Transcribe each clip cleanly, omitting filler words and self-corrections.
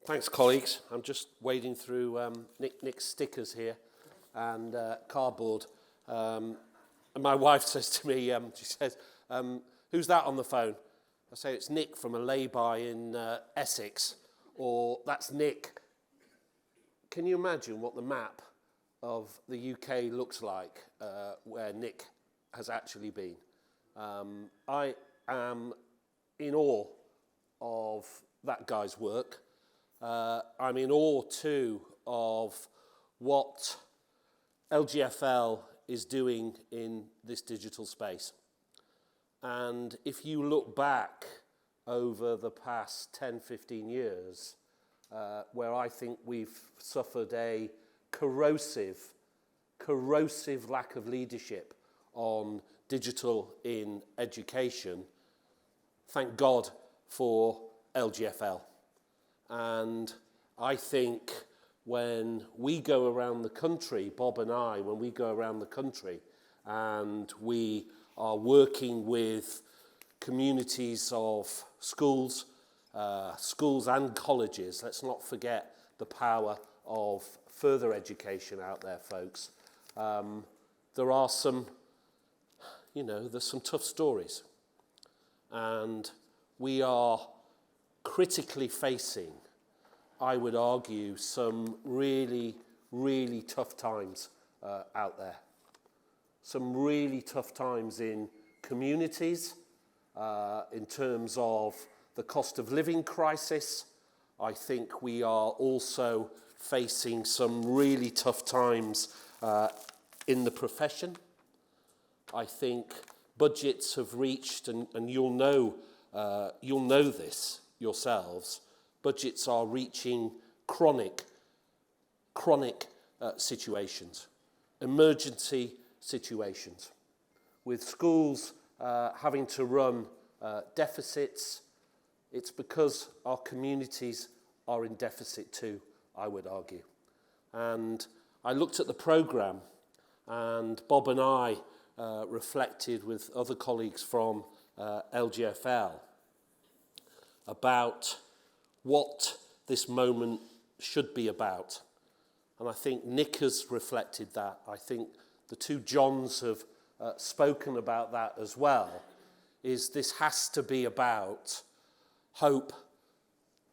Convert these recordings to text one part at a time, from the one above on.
Thanks, colleagues. I'm just wading through Nick's stickers here and cardboard. And my wife says to me, she says, who's that on the phone? I say, it's Nick from a lay-by in Essex, or that's Nick. Can you imagine what the map of the UK looks like where Nick has actually been? I am in awe of that guy's work. I'm in awe too of what LGfL is doing in this digital space. And if you look back over the past 10, 15 years, where I think we've suffered a corrosive lack of leadership on digital in education, thank God for LGfL. And I think when we go around the country, Bob and I, when we go around the country and we are working with communities of schools and colleges, let's not forget the power of further education out there, folks. There are some, there's some tough stories. And we are critically facing, I would argue, some really, really tough times out there. Some really tough times in communities, in terms of the cost of living crisis. I think we are also facing some really tough times in the profession. I think budgets have reached, and you'll know this yourselves, budgets are reaching chronic situations, emergency situations, with schools having to run deficits. It's because our communities are in deficit too, I would argue. And I looked at the programme, and Bob and I reflected with other colleagues from LGfL about what this moment should be about. And I think Nick has reflected that. I think the two Johns have spoken about that as well, is this has to be about hope,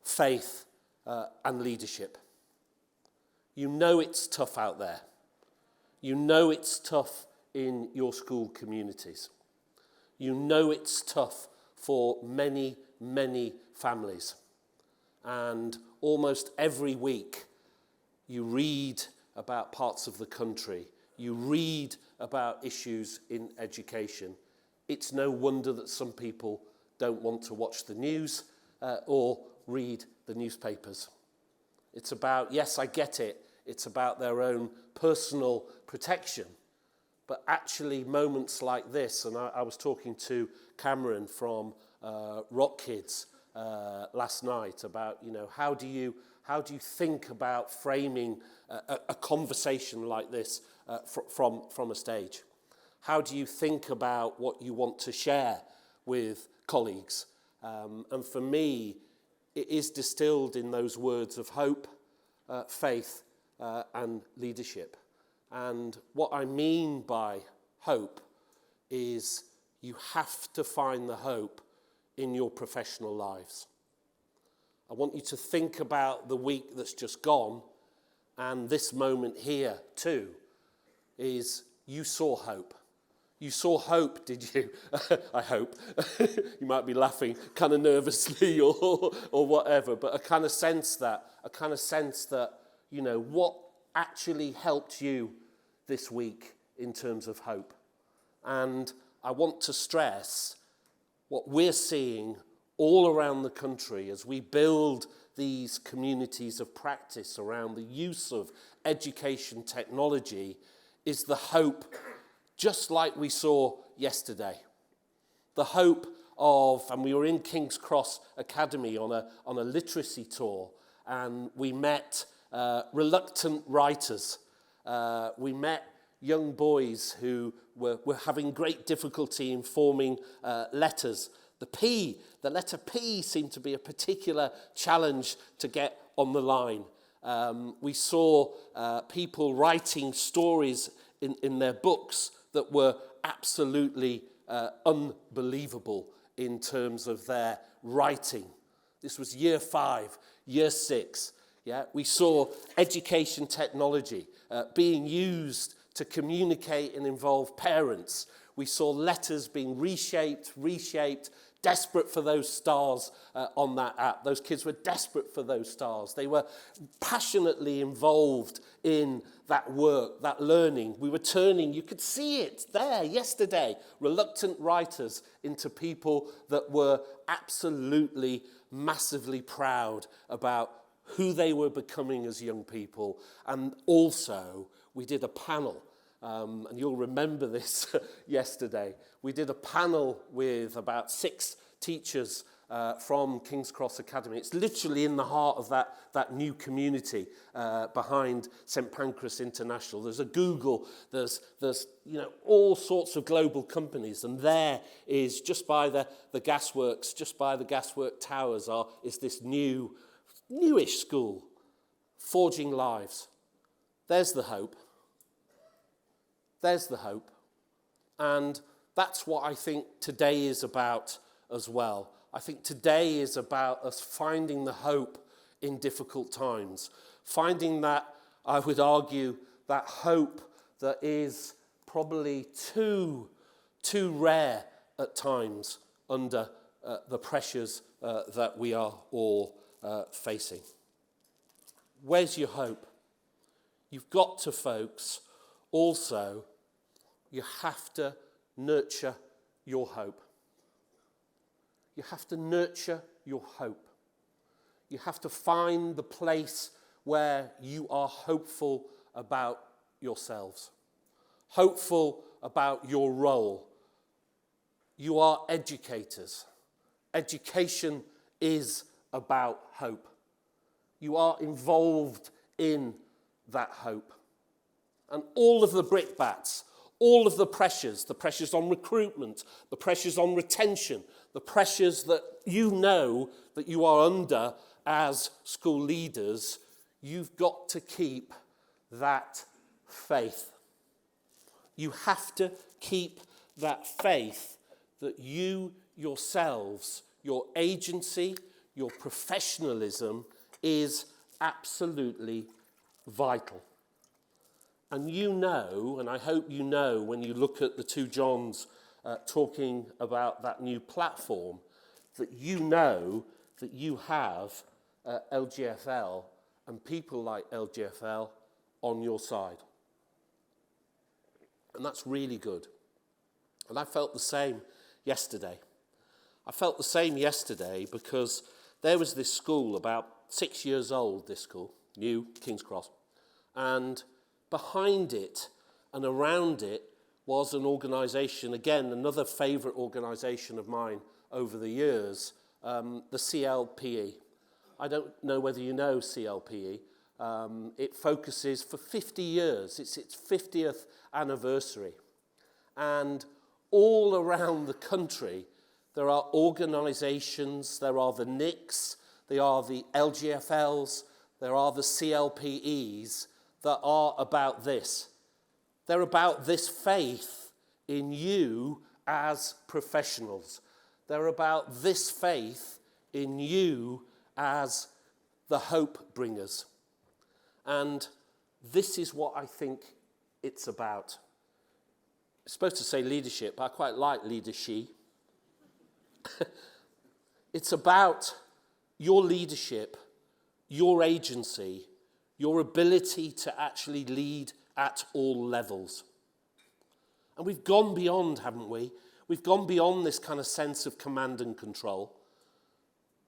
faith, and leadership. You know it's tough out there. You know it's tough in your school communities. You know it's tough for many, many families. And almost every week you read about parts of the country. You read about issues in education. It's no wonder that some people don't want to watch the news or read the newspapers. It's about, yes, I get it, it's about their own personal protection. But actually moments like this, and I was talking to Cameron from Rock Kids last night about, how do you think about framing a conversation like this from a stage? How do you think about what you want to share with colleagues? And for me, it is distilled in those words of hope, faith, and leadership. And what I mean by hope is you have to find the hope in your professional lives. I want you to think about the week that's just gone, and this moment here too, is you saw hope. You saw hope, did you? I hope. You might be laughing kind of nervously or whatever, but a kind of sense that, what actually helped you this week in terms of hope. And I want to stress what we're seeing all around the country as we build these communities of practice around the use of education technology is the hope, just like we saw yesterday. The hope of, and we were in King's Cross Academy on a literacy tour, and we met reluctant writers. We met young boys who were having great difficulty in forming letters The P, the letter P seemed to be a particular challenge to get on the line. We saw people writing stories in their books that were absolutely unbelievable in terms of their writing. This was year 5, year 6. Yeah, we saw education technology being used to communicate and involve parents. We saw letters being reshaped, desperate for those stars on that app. Those kids were desperate for those stars. They were passionately involved in that work, that learning. We were turning, you could see it there yesterday, reluctant writers into people that were absolutely, massively proud about who they were becoming as young people. And also, we did a panel, and you'll remember this yesterday. We did a panel with about 6 teachers from King's Cross Academy. It's literally in the heart of that new community behind St Pancras International. There's a Google, there's all sorts of global companies, and there is, just by the gasworks, just by the gaswork towers, is this newish school, Forging Lives. There's the hope. There's the hope. And that's what I think today is about as well. I think today is about us finding the hope in difficult times. Finding that, I would argue, that hope that is probably too rare at times under the pressures that we are all facing. Where's your hope? You've got to, folks, also, you have to nurture your hope. You have to nurture your hope. You have to find the place where you are hopeful about yourselves, hopeful about your role. You are educators. Education is about hope. You are involved in that hope. And all of the brickbats, all of the pressures on recruitment, the pressures on retention, the pressures that you know that you are under as school leaders, you've got to keep that faith. You have to keep that faith that you yourselves, your agency, your professionalism is absolutely vital. And you know, and I hope you know when you look at the 2 Johns talking about that new platform, that you know that you have LGfL and people like LGfL on your side. And that's really good. And I felt the same yesterday. I felt the same yesterday because there was this school, about 6 years old, this school, new, King's Cross, and behind it and around it was an organisation, again, another favourite organisation of mine over the years, the CLPE. I don't know whether you know CLPE. It focuses for 50 years. It's its 50th anniversary. And all around the country, there are organisations, there are the NICs, there are the LGfLs, there are the CLPEs that are about this. They're about this faith in you as professionals. They're about this faith in you as the hope bringers. And this is what I think it's about. I'm supposed to say leadership, but I quite like leadership. It's about your leadership, your agency, your ability to actually lead at all levels. And we've gone beyond, haven't we? We've gone beyond this kind of sense of command and control.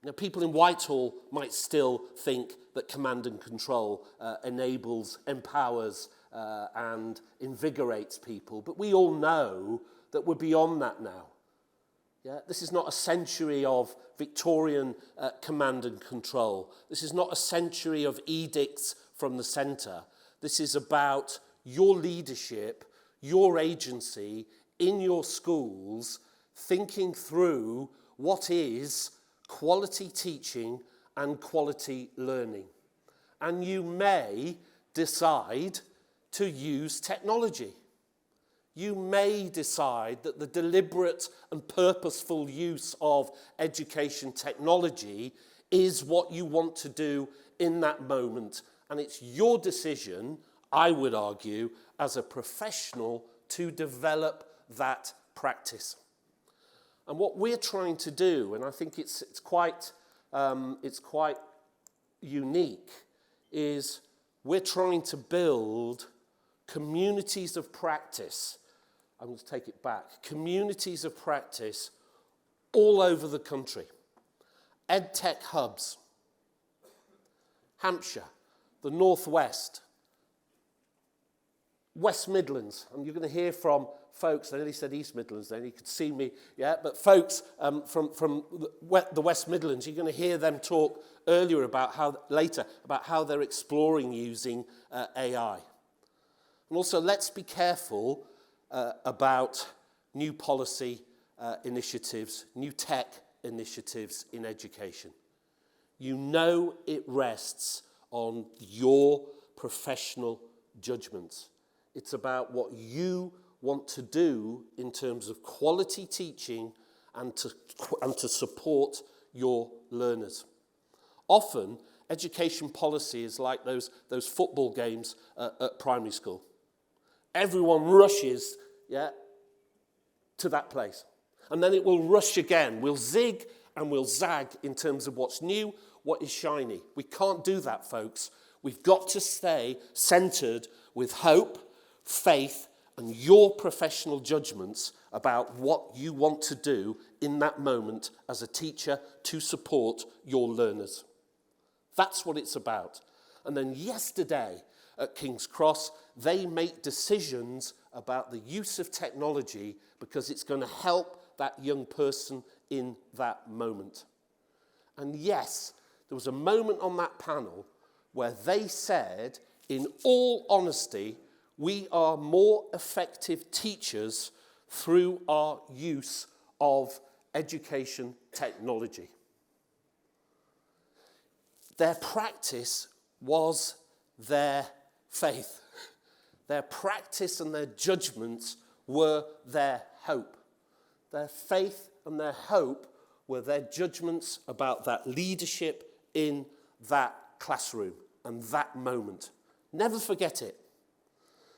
Now, people in Whitehall might still think that command and control enables, empowers, and invigorates people, but we all know that we're beyond that now. Yeah? This is not a century of Victorian command and control. This is not a century of edicts from the centre. This is about your leadership, your agency in your schools, thinking through what is quality teaching and quality learning. And you may decide to use technology. You may decide that the deliberate and purposeful use of education technology is what you want to do in that moment. And it's your decision, I would argue, as a professional to develop that practice. And what we're trying to do, and I think it's quite unique, is we're trying to build communities of practice. I'm going to take it back. Communities of practice all over the country. EdTech Hubs. Hampshire, the Northwest, West Midlands. And you're going to hear from folks, I nearly said East Midlands then, you could see me, yeah, but folks from the West Midlands, you're going to hear them talk earlier about how they're exploring using AI. And also, let's be careful about new policy initiatives, new tech initiatives in education. You know it rests on your professional judgments. It's about what you want to do in terms of quality teaching and to support your learners. Often, education policy is like those football games at primary school. Everyone rushes, yeah, to that place. And then it will rush again. We'll zig and we'll zag in terms of what's new, what is shiny. We can't do that, folks. We've got to stay centered with hope, faith, and your professional judgments about what you want to do in that moment as a teacher to support your learners. That's what it's about. And then yesterday at King's Cross, they make decisions about the use of technology because it's going to help that young person in that moment. And yes, there was a moment on that panel where they said, in all honesty, we are more effective teachers through our use of education technology. Their practice was their faith. Their practice and their judgments were their hope. Their faith and their hope were their judgments about that leadership in that classroom and that moment. Never forget it.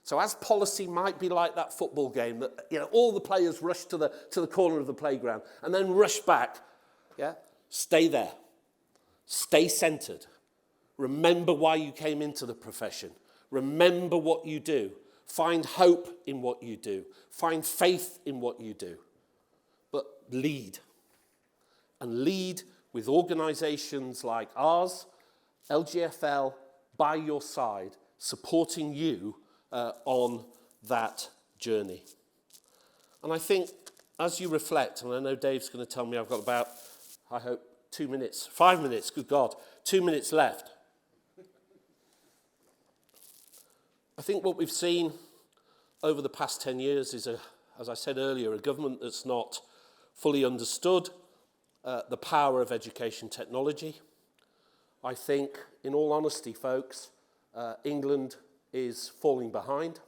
So as policy might be like that football game that, you know, all the players rush to the corner of the playground and then rush back, yeah? Stay there. Stay centered. Remember why you came into the profession. Remember what you do. Find hope in what you do. Find faith in what you do. But lead. And lead with organizations like ours, LGfL, by your side, supporting you on that journey. And I think as you reflect, and I know Dave's going to tell me I've got about, I hope, 2 minutes, 5 minutes, good God, 2 minutes left. I think what we've seen over the past 10 years is, as I said earlier, a government that's not fully understood the power of education technology. I think, in all honesty, folks, England is falling behind.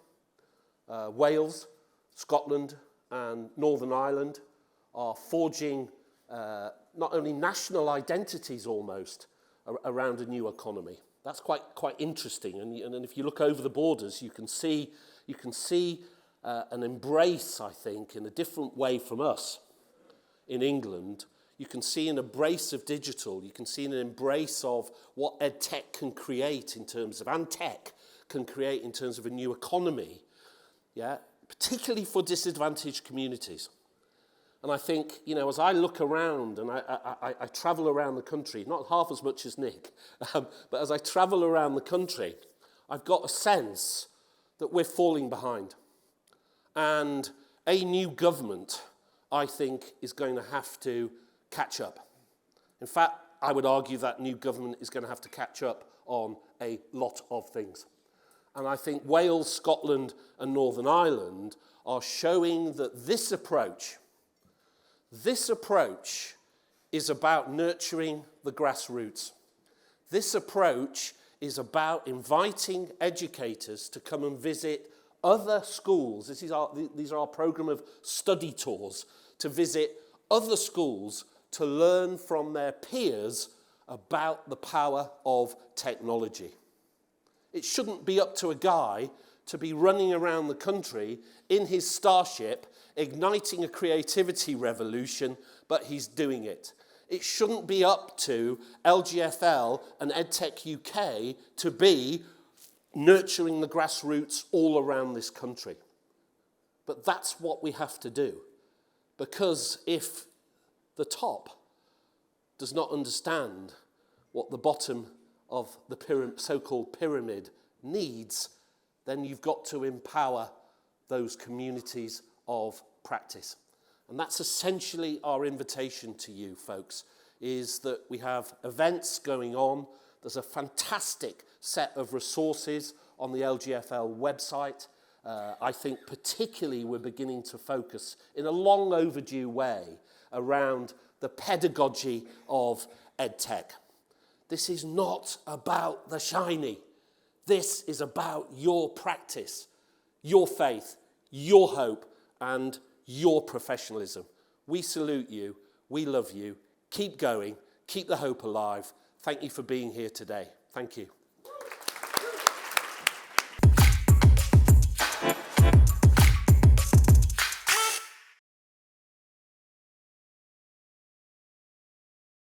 Wales, Scotland, and Northern Ireland are forging not only national identities almost around a new economy. That's quite interesting. And if you look over the borders, you can see an embrace, I think, in a different way from us in England. You can see an embrace of digital. You can see an embrace of what EdTech can create in terms of, and tech can create in terms of a new economy, yeah, particularly for disadvantaged communities. And I think, you know, as I look around and I travel around the country, not half as much as Nick, but as I travel around the country, I've got a sense that we're falling behind. And a new government, I think, is going to have to catch up. In fact, I would argue that new government is going to have to catch up on a lot of things. And I think Wales, Scotland, and Northern Ireland are showing that this approach is about nurturing the grassroots. This approach is about inviting educators to come and visit other schools. These are our program of study tours, to visit other schools to learn from their peers about the power of technology. It shouldn't be up to a guy to be running around the country in his Starship, igniting a creativity revolution, but he's doing it. It shouldn't be up to LGfL and EdTech UK to be nurturing the grassroots all around this country. But that's what we have to do. Because if the top does not understand what the bottom of the so-called pyramid needs, then you've got to empower those communities of practice. And that's essentially our invitation to you, folks, is that we have events going on. There's a fantastic set of resources on the LGfL website. I think particularly we're beginning to focus in a long overdue way around the pedagogy of EdTech. This is not about the shiny. This is about your practice, your faith, your hope, and your professionalism. We salute you. We love you. Keep going. Keep the hope alive. Thank you for being here today. Thank you.